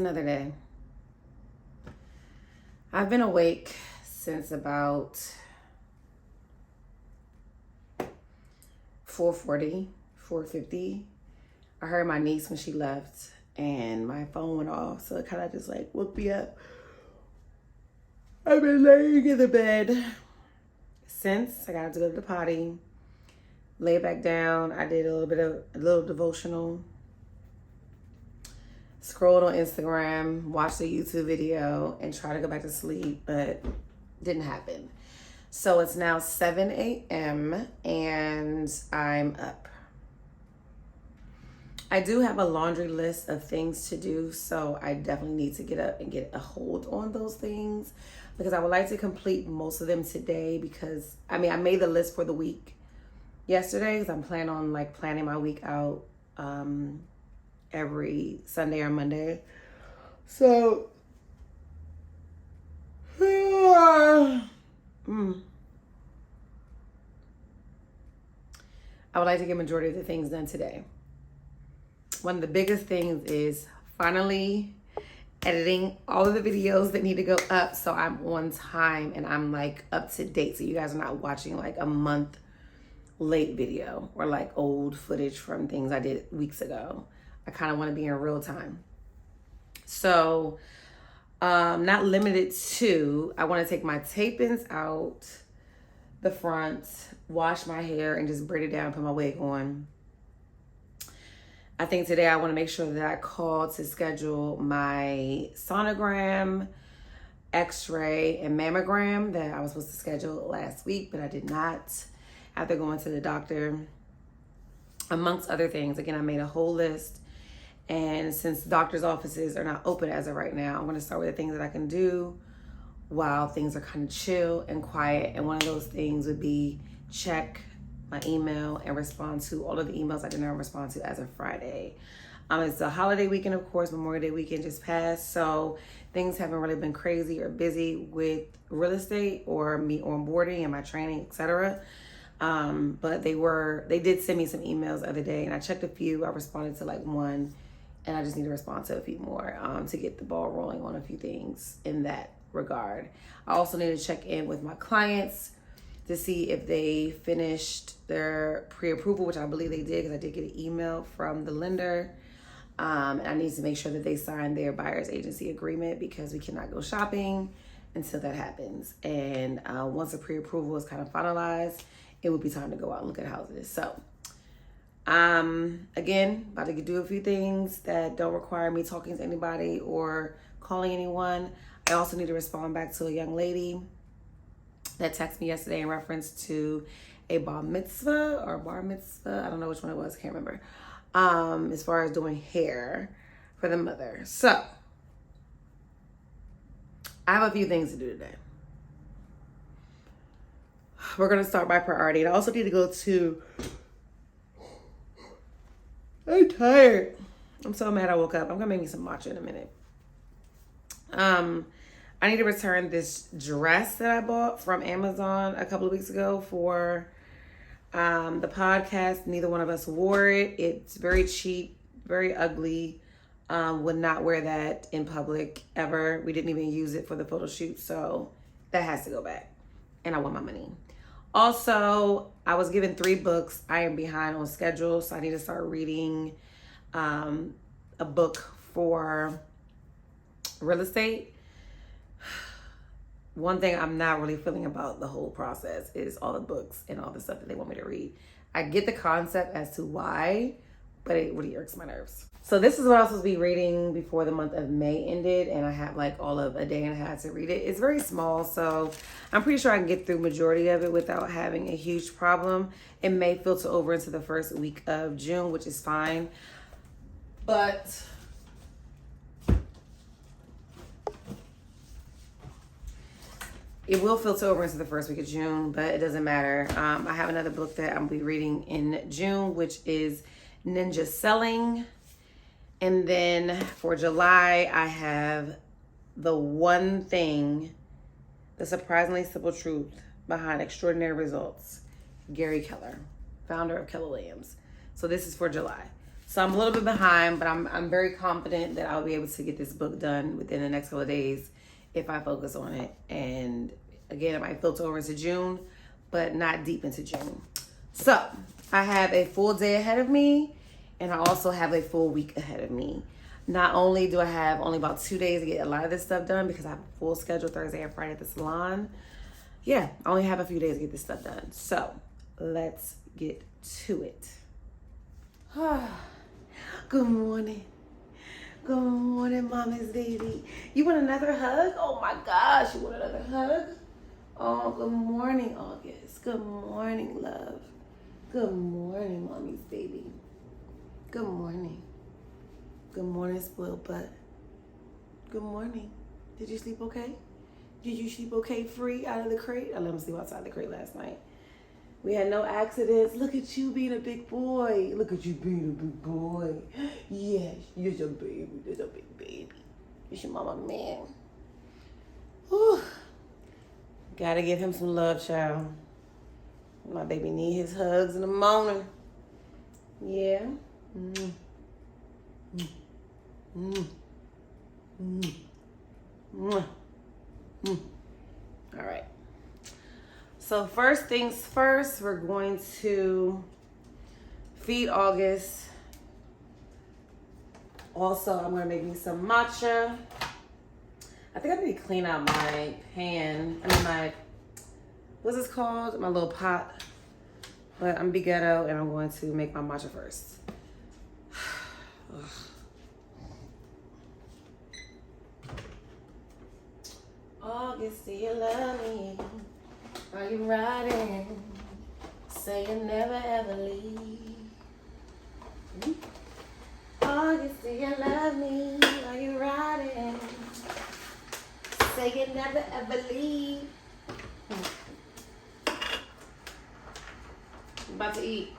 another day. I've been awake since about 4:50. I heard my niece when she left and my phone went off, so it kind of just like woke me up. I've been laying in the bed since I got to go to the potty, lay back down. I did a little devotional, scrolled on Instagram, watched a YouTube video, and tried to go back to sleep, but didn't happen. So it's now 7 a.m. and I'm up. I do have a laundry list of things to do, so I definitely need to get up and get a hold on those things because I would like to complete most of them today because, I made the list for the week yesterday because I'm planning on planning my week out every Sunday or Monday. So, I would like to get majority of the things done today. One of the biggest things is finally editing all of the videos that need to go up so I'm on time and I'm up to date, so you guys are not watching a month late video or old footage from things I did weeks ago. I kind of want to be in real time. So not limited to, I want to take my tape-ins out the front, wash my hair, and just braid it down, put my wig on. I think today I want to make sure that I call to schedule my sonogram, x-ray, and mammogram that I was supposed to schedule last week, but I did not after going to the doctor, amongst other things. Again, I made a whole list, and since doctor's offices are not open as of right now, I'm going to start with the things that I can do while things are kind of chill and quiet, and one of those things would be check my email and respond to all of the emails I did not respond to as of Friday. It's a holiday weekend, of course. Memorial Day weekend just passed, so things haven't really been crazy or busy with real estate or me onboarding and my training, etc. But they did send me some emails the other day, and I checked a few. I responded to one, and I just need to respond to a few more to get the ball rolling on a few things in that regard. I also need to check in with my clients to see if they finished their pre-approval, which I believe they did because I did get an email from the lender. And I need to make sure that they signed their buyer's agency agreement because we cannot go shopping until that happens. And once the pre-approval is kind of finalized, it would be time to go out and look at houses. So, again, about to do a few things that don't require me talking to anybody or calling anyone. I also need to respond back to a young lady that texted me yesterday in reference to a bar mitzvah. I don't know which one it was, can't remember. As far as doing hair for the mother. So, I have a few things to do today. We're going to start by priority. And I also need to go to... I'm tired. I'm so mad I woke up. I'm going to make me some matcha in a minute. I need to return this dress that I bought from Amazon a couple of weeks ago for the podcast. Neither one of us wore it. It's very cheap, very ugly. Would not wear that in public ever. We didn't even use it for the photo shoot, so that has to go back. And I want my money. Also, I was given 3 books. I am behind on schedule, so I need to start reading a book for real estate. One thing I'm not really feeling about the whole process is all the books and all the stuff that they want me to read. I get the concept as to why, but it really irks my nerves. So this is what I was supposed to be reading before the month of May ended, and I have all of a day and a half to read it. It's very small, so I'm pretty sure I can get through majority of it without having a huge problem. It may filter over into the first week of June, which is fine. But it will filter over into the first week of June, but it doesn't matter. I have another book that I'll be reading in June, which is Ninja Selling. And then for July, I have The One Thing, The Surprisingly Simple Truth Behind Extraordinary Results, Gary Keller, founder of Keller Williams. So this is for July. So I'm a little bit behind, but I'm very confident that I'll be able to get this book done within the next couple of days if I focus on it. And again, it might filter over into June, but not deep into June. So I have a full day ahead of me, and I also have a full week ahead of me. Not only do I have only about 2 days to get a lot of this stuff done because I have a full schedule Thursday and Friday at the salon. Yeah, I only have a few days to get this stuff done. So let's get to it. Good morning. Good morning, mommy's baby. You want another hug? Oh my gosh, you want another hug? Oh, good morning, August. Good morning, love. Good morning, mommy's baby. Good morning. Good morning, spoiled butt. Good morning. Did you sleep okay? Did you sleep okay free out of the crate? I let him sleep outside the crate last night. We had no accidents. Look at you being a big boy. Look at you being a big boy. Yes, you're a baby. You're a big baby. You're your mama man. Whew. Gotta give him some love, child. My baby need his hugs in the morning. Yeah. Mm. Mm. Mm. Mm. Mm. Mm. All right. So first things first, we're going to feed August. Also, I'm going to make me some matcha. I think I need to clean out my pan. What's this called? My little pot. But I'm going to be ghetto and I'm going to make my matcha first. August, do you love me? Are you riding? Say you never ever leave. August, do you love me? Are you riding? Say you never ever leave. I'm about to eat.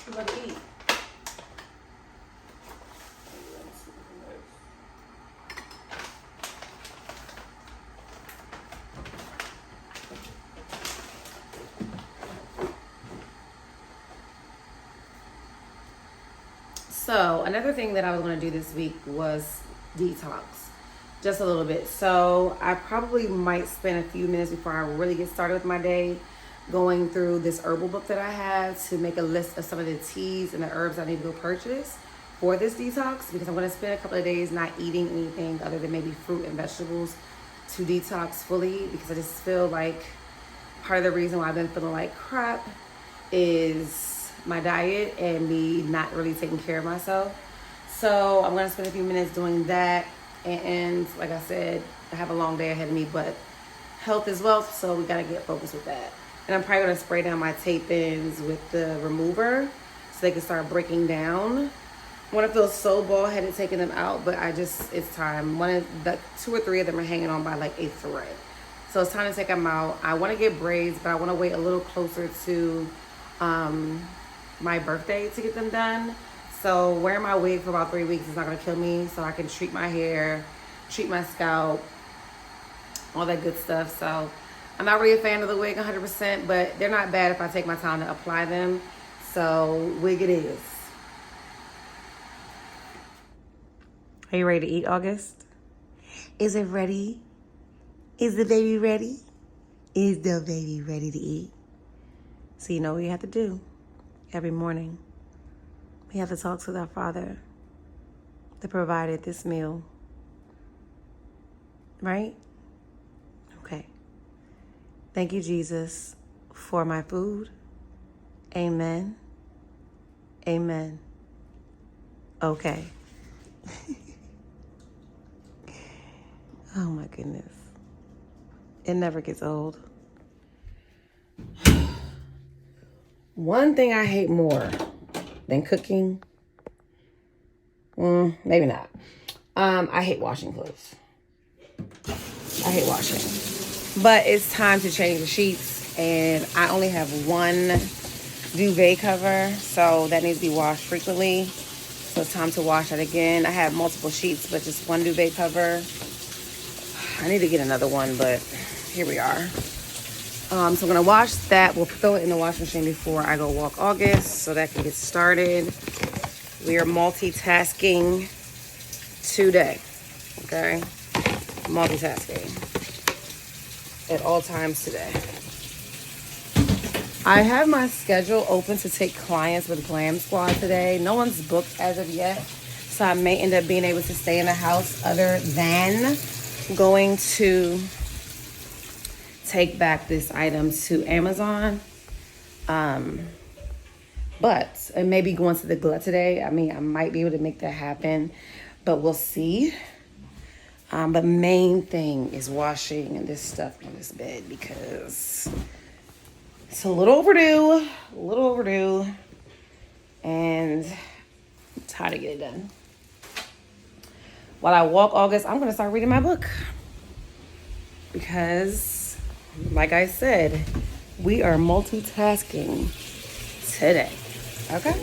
I'm about to eat. So another thing that I was going to do this week was detox, just a little bit. So I probably might spend a few minutes before I really get started with my day going through this herbal book that I have to make a list of some of the teas and the herbs I need to go purchase for this detox, because I'm going to spend a couple of days not eating anything other than maybe fruit and vegetables to detox fully, because I just feel like part of the reason why I've been feeling like crap is my diet and me not really taking care of myself. So I'm going to spend a few minutes doing that. And like I said, I have a long day ahead of me, but health is wealth, so we got to get focused with that. And I'm probably going to spray down my tape-ins with the remover so they can start breaking down. I want to feel so bald-headed taking them out, but it's time. Two or three of them are hanging on by like a thread. So it's time to take them out. I want to get braids, but I want to wait a little closer to my birthday to get them done. So wearing my wig for about 3 weeks is not going to kill me, so I can treat my hair, treat my scalp, all that good stuff. So I'm not really a fan of the wig 100%, but they're not bad if I take my time to apply them. So wig it is. Are you ready to eat, August? Is it ready? Is the baby ready? Is the baby ready to eat? So you know what you have to do every morning. We have to talk to our Father that provided this meal. Right? Okay. Thank you, Jesus, for my food. Amen. Amen. Okay. Oh my goodness. It never gets old. One thing I hate more than cooking, maybe not. I hate washing clothes. I hate washing. But it's time to change the sheets, and I only have one duvet cover, so that needs to be washed frequently. So it's time to wash that again. I have multiple sheets, but just one duvet cover. I need to get another one, but here we are. So I'm gonna wash that. We'll throw it in the washing machine before I go walk August so that can get started. We are multitasking today, okay? Multitasking at all times today. I have my schedule open to take clients with Glam Squad today. No one's booked as of yet, so I may end up being able to stay in the house other than going to take back this item to Amazon. But it may be going to the Glut today. I mean, I might be able to make that happen, but we'll see. But main thing is washing this stuff on this bed because it's a little overdue, and I'm tired to get it done. While I walk August, I'm gonna start reading my book because, like I said, we are multitasking today, okay?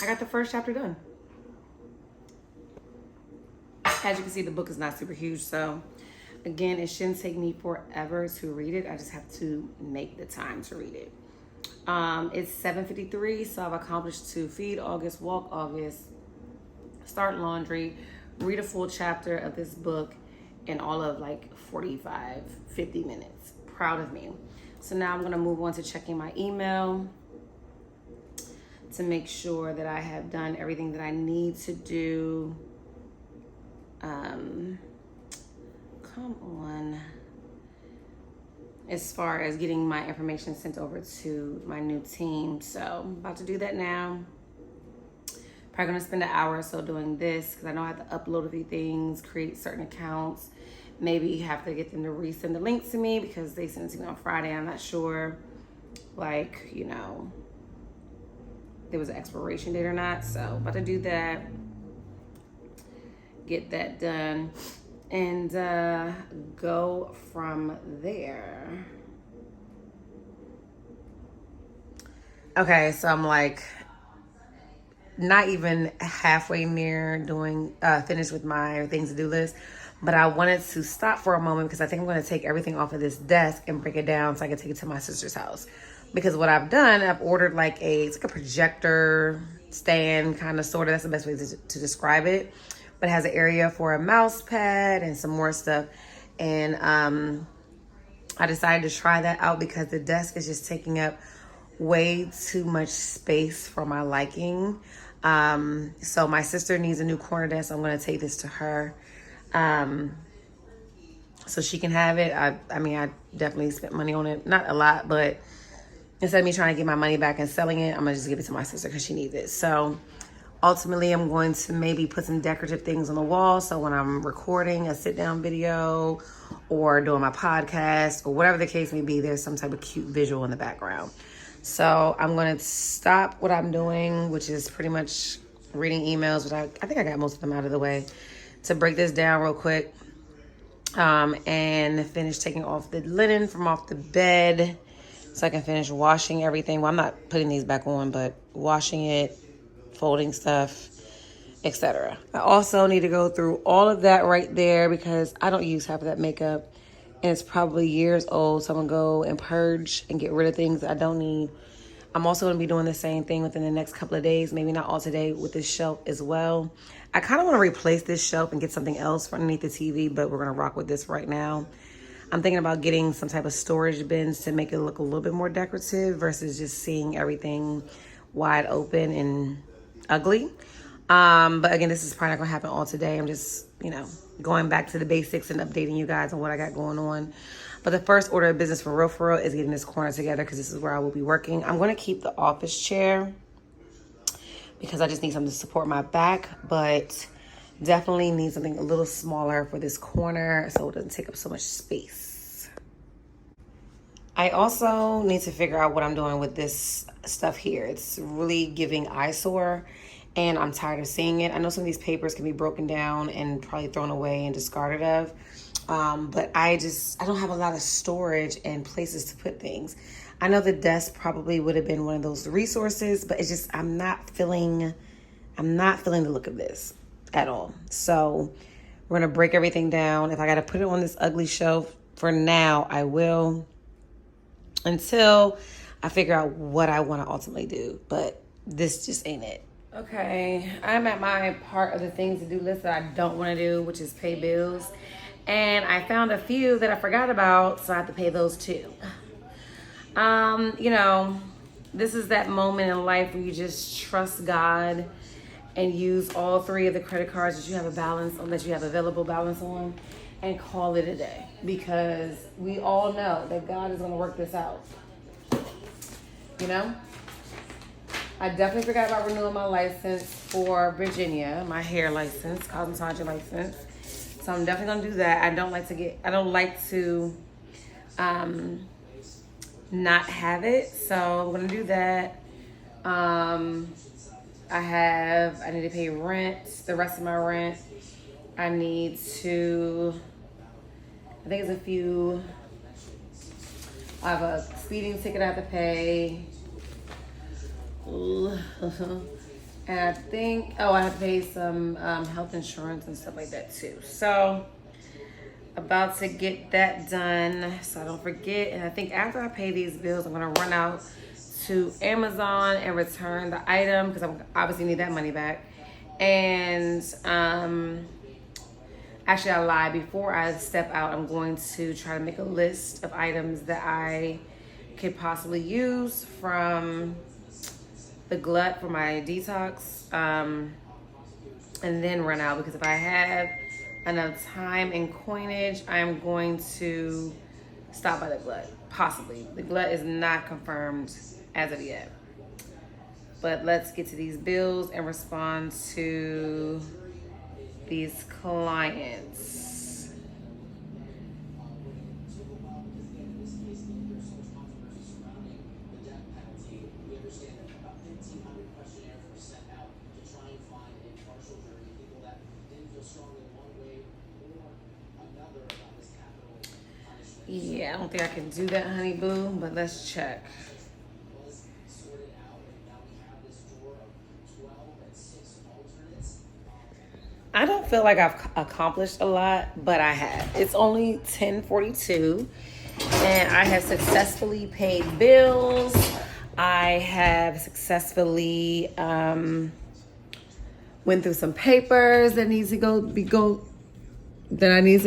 I got the first chapter done. As you can see, the book is not super huge, so again, it shouldn't take me forever to read it. I just have to make the time to read it. It's 7:53, so I've accomplished to feed August, walk August, start laundry, read a full chapter of this book in all of like 45, 50 minutes. Proud of me. So now I'm gonna move on to checking my email to make sure that I have done everything that I need to do. Come on. As far as getting my information sent over to my new team. So I'm about to do that now. Probably gonna spend an hour or so doing this because I know I have to upload a few things, create certain accounts. Maybe have to get them to resend the link to me because they sent it to me on Friday. I'm not sure, like, you know, there was an expiration date or not. So about to do that, get that done, and go from there. Okay, so I'm like not even halfway near doing finished with my things to do list, but I wanted to stop for a moment because I think I'm going to take everything off of this desk and break it down so I can take it to my sister's house. Because what I've done, I've ordered like it's like a projector stand, kind of, sort of, that's the best way to describe it, but it has an area for a mouse pad and some more stuff. And I decided to try that out because the desk is just taking up way too much space for my liking. So my sister needs a new corner desk. I'm going to take this to her so she can have it. I mean, I definitely spent money on it. Not a lot, but instead of me trying to get my money back and selling it, I'm going to just give it to my sister because she needs it. So ultimately, I'm going to maybe put some decorative things on the wall. So when I'm recording a sit-down video or doing my podcast or whatever the case may be, there's some type of cute visual in the background. So I'm going to stop what I'm doing, which is pretty much reading emails, but I think I got most of them out of the way, to break this down real quick and finish taking off the linen from off the bed so I can finish washing everything. Well, I'm not putting these back on, but washing it, folding stuff, etc. I also need to go through all of that right there because I don't use half of that makeup and it's probably years old. So I'm gonna go and purge and get rid of things that I don't need. I'm also gonna be doing the same thing within the next couple of days, maybe not all today, with this shelf as well. I kind of want to replace this shelf and get something else for underneath the TV, but we're gonna rock with this right now. I'm thinking about getting some type of storage bins to make it look a little bit more decorative versus just seeing everything wide open and ugly. But again, this is probably not gonna happen all today. I'm just, going back to the basics and updating you guys on what I got going on. But the first order of business for real is getting this corner together because this is where I will be working. I'm gonna keep the office chair because I just need something to support my back, but definitely need something a little smaller for this corner so it doesn't take up so much space. I also need to figure out what I'm doing with this stuff here. It's really giving eyesore and I'm tired of seeing it. I know some of these papers can be broken down and probably thrown away and discarded of. But I don't have a lot of storage and places to put things. I know the desk probably would have been one of those resources, but it's just, I'm not feeling the look of this at all. So we're gonna break everything down. If I gotta put it on this ugly shelf for now, I will, until I figure out what I wanna ultimately do. But this just ain't it. Okay, I'm at my part of the things to do list that I don't wanna do, which is pay bills. And I found a few that I forgot about, so I have to pay those too. This is that moment in life where you just trust God and use all 3 of the credit cards that you have that you have available balance on, and call it a day. Because we all know that God is gonna work this out. I definitely forgot about renewing my license for Virginia, my hair license, cosmetology license. So I'm definitely gonna do that. I don't like to not have it. So I'm gonna do that. I need to pay rent, the rest of my rent. I think it's a few. I have a speeding ticket I have to pay. And I think, I have to pay some health insurance and stuff like that too. So, about to get that done so I don't forget. And I think after I pay these bills, I'm gonna run out to Amazon and return the item because I obviously need that money back. And actually I lied. Before I step out, I'm going to try to make a list of items that I could possibly use from the glut for my detox, and then run out, because if I have enough time and coinage, I'm going to stop by the glut. Possibly. The glut is not confirmed as of yet. But let's get to these bills and respond to these clients. Yeah, I don't think I can do that, honey boo, but let's check. I don't feel like I've accomplished a lot, but I have. It's only 10:42, and I have successfully paid bills. I have successfully went through some papers that I need to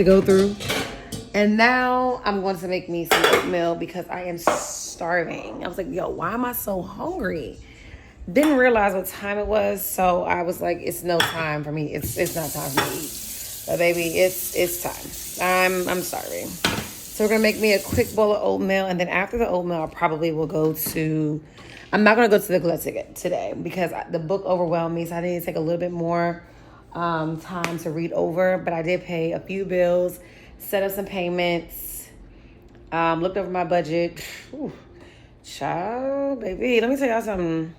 go through. And now I'm going to make me some oatmeal because I am starving. I was like, yo, why am I so hungry? Didn't realize what time it was, so I was like, it's no time for me. It's not time for me to eat. But baby, it's time. I'm starving. So we're gonna make me a quick bowl of oatmeal, and then after the oatmeal, I probably will go to. I'm not gonna go to the glut today because the book overwhelmed me, so I need to take a little bit more time to read over. But I did pay a few bills, set up some payments, looked over my budget. Whew. Child, baby, let me tell y'all something.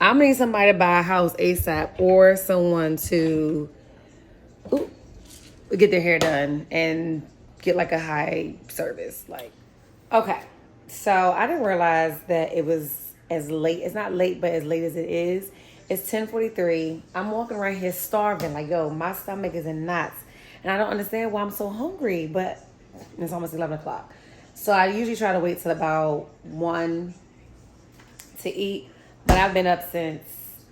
I'm gonna need somebody to buy a house ASAP, or someone to get their hair done and get like a high service. Like, okay. So I didn't realize that it was as late. It's not late, but as late as it is. It's 10:43. I'm walking around here starving. Like, yo, my stomach is in knots. And I don't understand why I'm so hungry, but it's almost 11 o'clock. So I usually try to wait till about 1 to eat. But I've been up since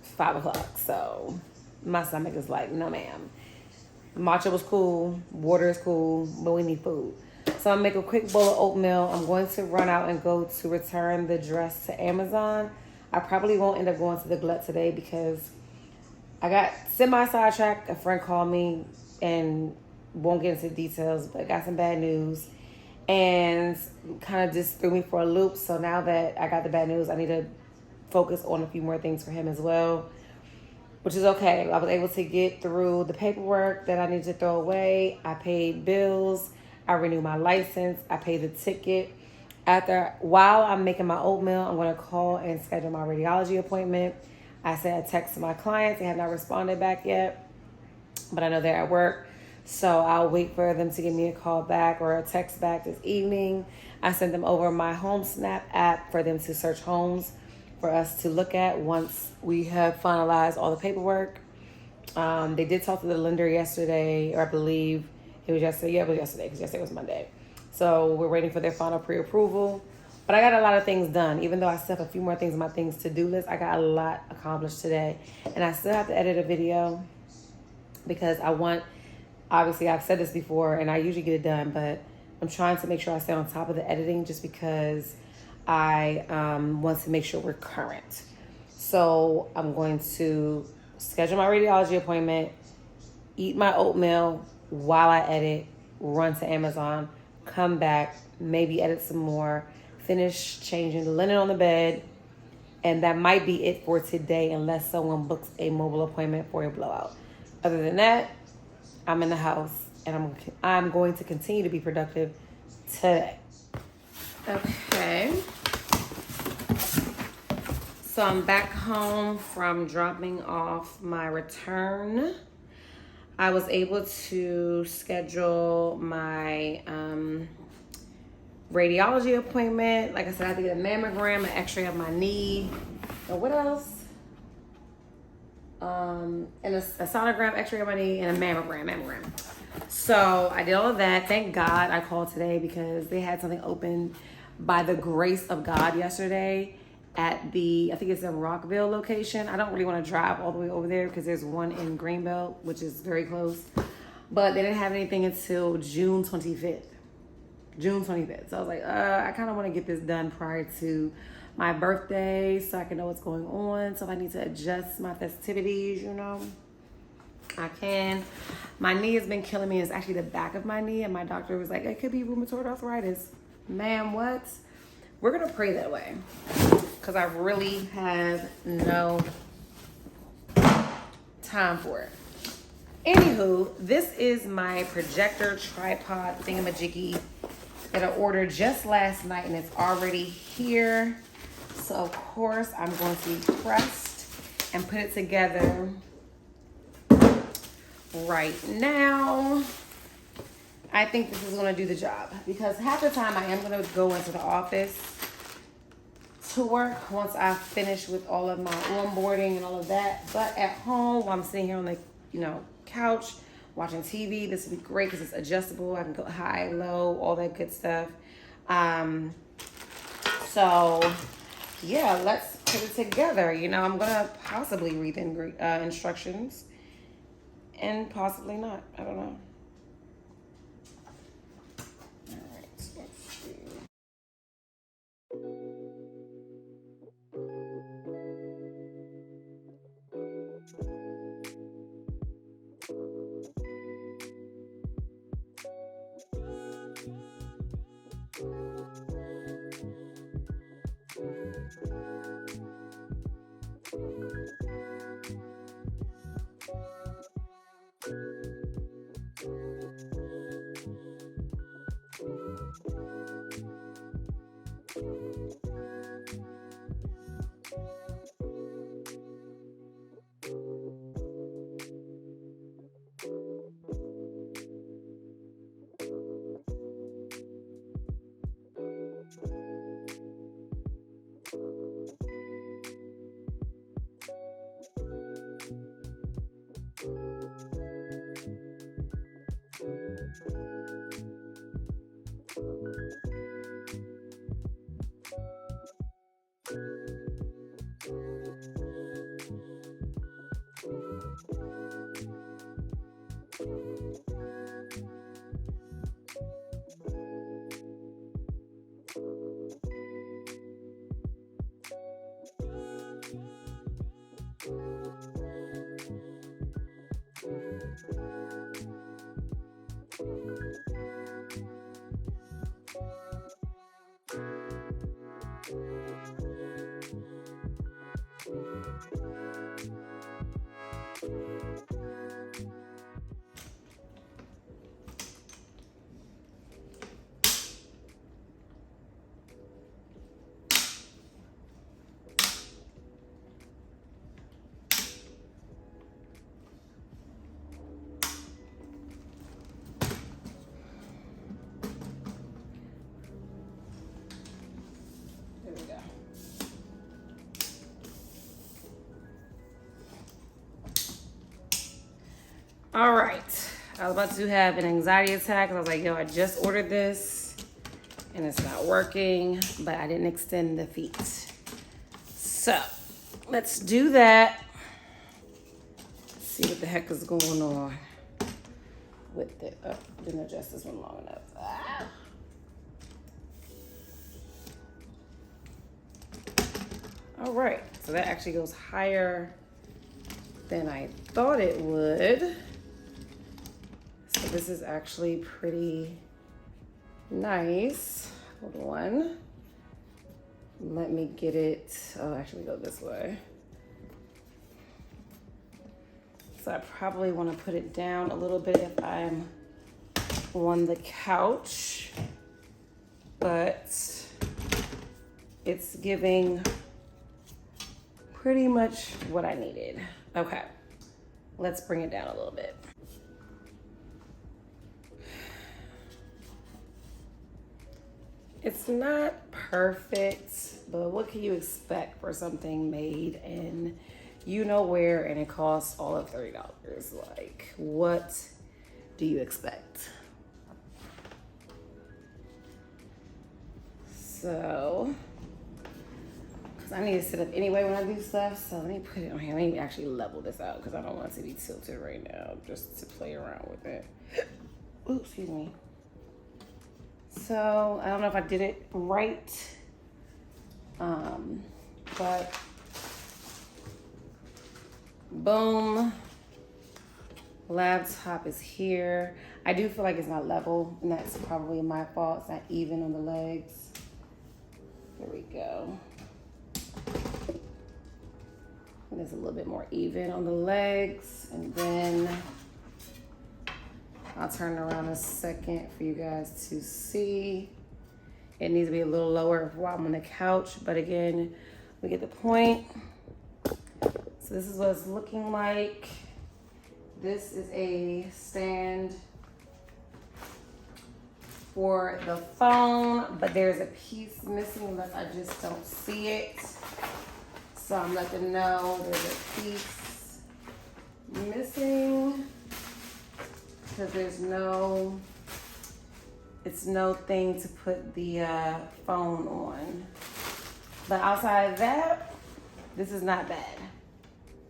5 o'clock. So my stomach is like, no, ma'am. Matcha was cool. Water is cool, but we need food. So I'm gonna make a quick bowl of oatmeal. I'm going to run out and go to return the dress to Amazon. I probably won't end up going to the Glut today because I got semi-sidetracked. A friend called me and won't get into details, but got some bad news and kind of just threw me for a loop. So now that I got the bad news, I need to focus on a few more things for him as well, which is okay. I was able to get through the paperwork that I needed to throw away. I paid bills. I renewed my license. I paid the ticket. While I'm making my oatmeal, I'm going to call and schedule my radiology appointment. I sent a text to my clients. They have not responded back yet, but I know they're at work. So I'll wait for them to give me a call back or a text back this evening. I sent them over my Home Snap app for them to search homes for us to look at once we have finalized all the paperwork. They did talk to the lender yesterday, or I believe it was yesterday. Yeah, it was yesterday because yesterday was Monday. So we're waiting for their final pre-approval. But I got a lot of things done. Even though I still have a few more things on my things to-do list, I got a lot accomplished today. And I still have to edit a video because I want, obviously I've said this before and I usually get it done, but I'm trying to make sure I stay on top of the editing just because I want to make sure we're current. So I'm going to schedule my radiology appointment, eat my oatmeal while I edit, run to Amazon, come back, maybe edit some more, finish changing the linen on the bed, and that might be it for today unless someone books a mobile appointment for a blowout. Other than that, I'm in the house and I'm going to continue to be productive today. Okay. So I'm back home from dropping off my return. I was able to schedule my radiology appointment. Like I said, I have to get a mammogram, an x-ray of my knee. And what else? And a sonogram, x-ray of my knee, and a mammogram. So I did all of that. Thank God I called today because they had something open by the grace of God yesterday at I think it's a Rockville location. I don't really want to drive all the way over there because there's one in Greenbelt, which is very close. But they didn't have anything until June 25th. So I was like, I kind of want to get this done prior to my birthday so I can know what's going on. So if I need to adjust my festivities, I can. My knee has been killing me. It's actually the back of my knee. And my doctor was like, it could be rheumatoid arthritis. Ma'am, what? We're going to pray that way. Because I really have no time for it. Anywho, this is my projector tripod thingamajiggy that I ordered just last night. And it's already here. So, of course, I'm going to be pressed and put it together right now. I think this is going to do the job because half the time I am going to go into the office to work once I finish with all of my onboarding and all of that. But at home, while I'm sitting here on the couch watching TV, this would be great because it's adjustable. I can go high, low, all that good stuff. So yeah, let's put it together. I'm gonna possibly read the instructions and possibly not. I don't know. All right, let's see. All right. I was about to have an anxiety attack. I was like, yo, I just ordered this and it's not working, but I didn't extend the feet. So let's do that. See what the heck is going on with it. Oh, didn't adjust this one long enough. Ah. All right, so that actually goes higher than I thought it would. So this is actually pretty nice. Hold on. Let me get it. Oh, actually go this way. So I probably want to put it down a little bit if I'm on the couch, but it's giving pretty much what I needed. Okay, let's bring it down a little bit. It's not perfect, but what can you expect for something made in you know where and it costs all of $30? Like, what do you expect? So, because I need to sit up anyway when I do stuff, so let me put it on here. Let me actually level this out because I don't want it to be tilted right now, just to play around with it. Ooh, excuse me. So, I don't know if I did it right, but boom, laptop is here. I do feel like it's not level, and that's probably my fault. It's not even on the legs. There we go. And it's a little bit more even on the legs, and then I'll turn it around a second for you guys to see. It needs to be a little lower while I'm on the couch, but again, we get the point. So this is what it's looking like. This is a stand for the phone, but there's a piece missing unless I just don't see it. So I'm letting them know there's a piece missing because it's no thing to put the phone on. But outside of that, this is not bad.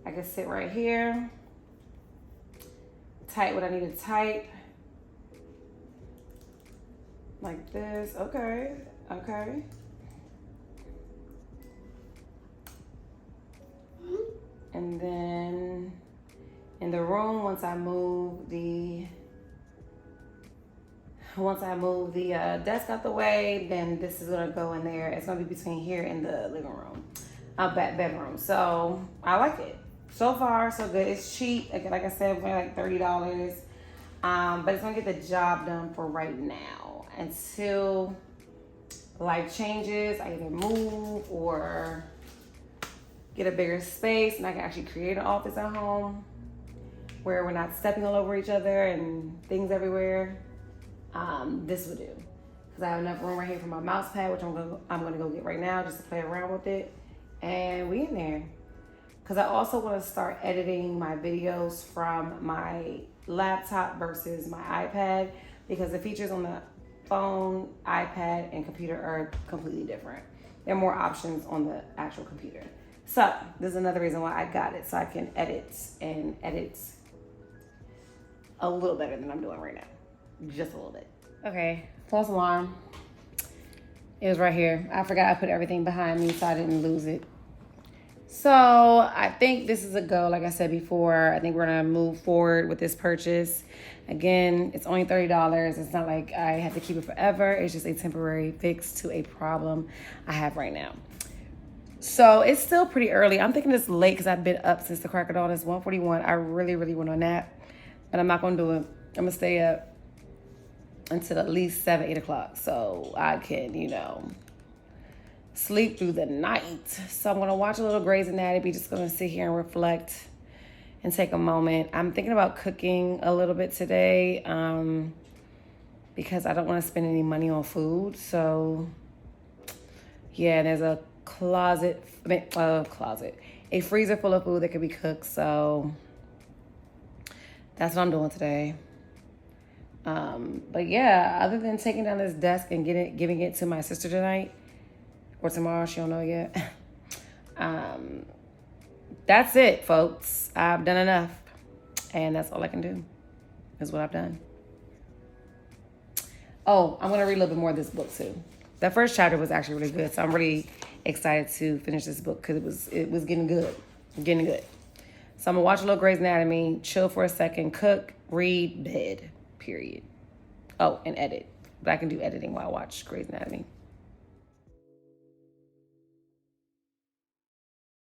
I can sit right here, type what I need to type, like this. Okay. And then in the room, once I move the desk out the way, then this is gonna go in there. It's gonna be between here and the living room, bedroom. So I like it. So far, so good. It's cheap. Like I said, for like $30. But it's gonna get the job done for right now. Until life changes, I either move or get a bigger space and I can actually create an office at home where we're not stepping all over each other and things everywhere. This would do. Because I have enough room right here for my mouse pad, which I'm gonna go get right now just to play around with it. And we in there. Because I also want to start editing my videos from my laptop versus my iPad, because the features on the phone, iPad, and computer are completely different. There are more options on the actual computer. So this is another reason why I got it, so I can edit a little better than I'm doing right now. Just a little bit. Okay, false alarm. It was right here. I forgot I put everything behind me so I didn't lose it. So I think this is a go. Like I said before, I think we're gonna move forward with this purchase. Again, it's only $30. It's not like I have to keep it forever. It's just a temporary fix to a problem I have right now. So it's still pretty early. I'm thinking it's late because I've been up since the crack of dawn. It's 1:41. I really went on a nap, but I'm not gonna do it. I'm gonna stay up until at least 7, 8 o'clock so I can, sleep through the night. So I'm gonna watch a little Grey's Anatomy, just gonna sit here and reflect and take a moment. I'm thinking about cooking a little bit today because I don't want to spend any money on food. So yeah, there's a a freezer full of food that can be cooked. So That's what I'm doing today. But yeah, other than taking down this desk and giving it to my sister tonight or tomorrow, she don't know yet. That's it, folks. I've done enough, and that's all I can do. Is what I've done. Oh, I'm gonna read a little bit more of this book too. The first chapter was actually really good, so I'm really excited to finish this book because it was getting good, So I'm gonna watch a little Grey's Anatomy, chill for a second, cook, read, bed. Period. Oh, and edit. But I can do editing while I watch Grey's Anatomy.